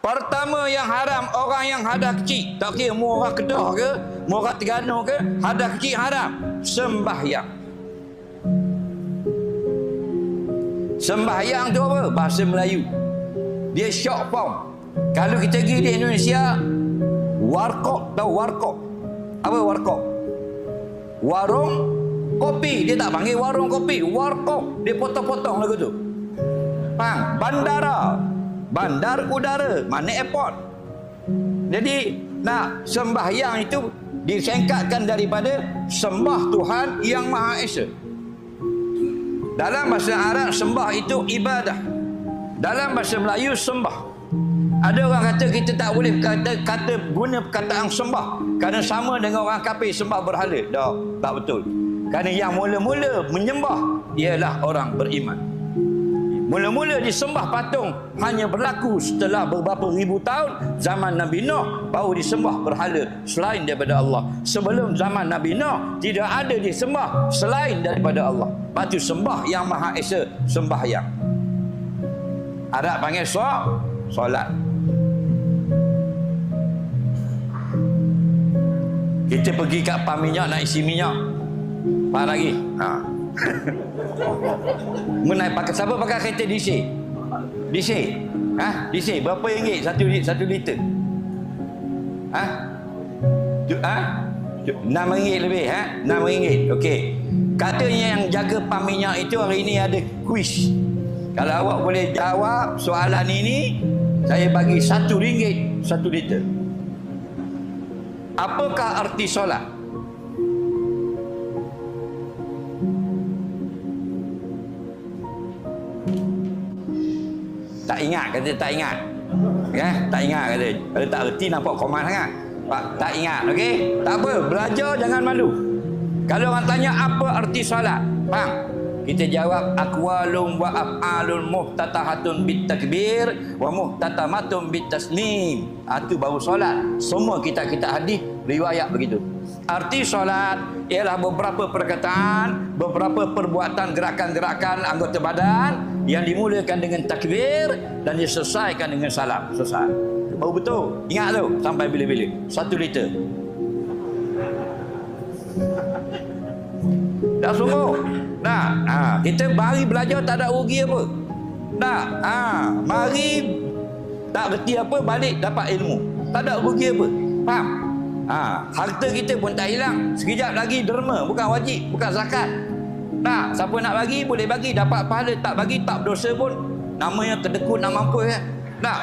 Pertama yang haram, orang yang hadas kecil, tak kira mu orang Kedah ke, mu orang Terengganu ke, hadas kecil haram. Sembahyang. Sembahyang tu apa? Bahasa Melayu. Dia short form. Kalau kita pergi di Indonesia, warkop, tahu warkop? Apa warkop? Warung kopi. Dia tak panggil warung kopi, warkop. Dia potong-potong lagu tu. Faham? Bandara, bandar udara, mana airport. Jadi nak sembahyang itu disingkatkan daripada sembah Tuhan yang Maha Esa. Dalam bahasa Arab sembah itu ibadah. Dalam bahasa Melayu sembah. Ada orang kata kita tak boleh guna perkataan sembah kerana sama dengan orang kafir sembah berhala. Tak betul. Kerana yang mula-mula menyembah ialah orang beriman. Mula-mula disembah patung hanya berlaku setelah beberapa ribu tahun zaman Nabi Nuh, baru disembah berhala selain daripada Allah. Sebelum zaman Nabi Nuh tidak ada disembah selain daripada Allah. Batu sembah yang Maha Esa, sembahyang. Arab panggil solat. Kita pergi kat pam minyak nak isi minyak. Pak lagi. Menai pakai siapa pakai kereta DC? DC. DC berapa ringgit satu liter? RM6 lebih, RM6. Okey. Katanya yang jaga pam minyak itu hari ini ada kuis. Kalau awak boleh jawab soalan ini, saya bagi RM1 1 liter. Apakah arti solat? Tak ingat, kata tak ingat. Ya, tak ingat kata. Kalau tak erti nampak komat sangat. Pak, tak ingat, okey? Tak apa, belajar jangan malu. Kalau orang tanya apa arti solat, faham? Kita jawab aqwalun wa af'alun muhtatahatun bitakbir wa muhtatamatun bitaslim. Itu baru solat. Semua kitab-kitab hadis riwayat begitu. Arti solat ialah beberapa perkataan, beberapa perbuatan, gerakan-gerakan anggota badan yang dimulakan dengan takbir dan diselesaikan dengan salam. Selesai. Baru betul. Ingat tu sampai bila-bila. 1 liter. Dah sungguh. Nah, kita mari belajar tak ada rugi apa. Nah, mari tak reti apa balik dapat ilmu. Tak ada rugi apa. Faham? Harta kita pun tak hilang. Sekejap lagi derma, bukan wajib, bukan zakat. Nah, siapa nak bagi boleh bagi, dapat pahala, tak bagi tak berdosa pun. Namanya terdekut nak mampu ya. Nah.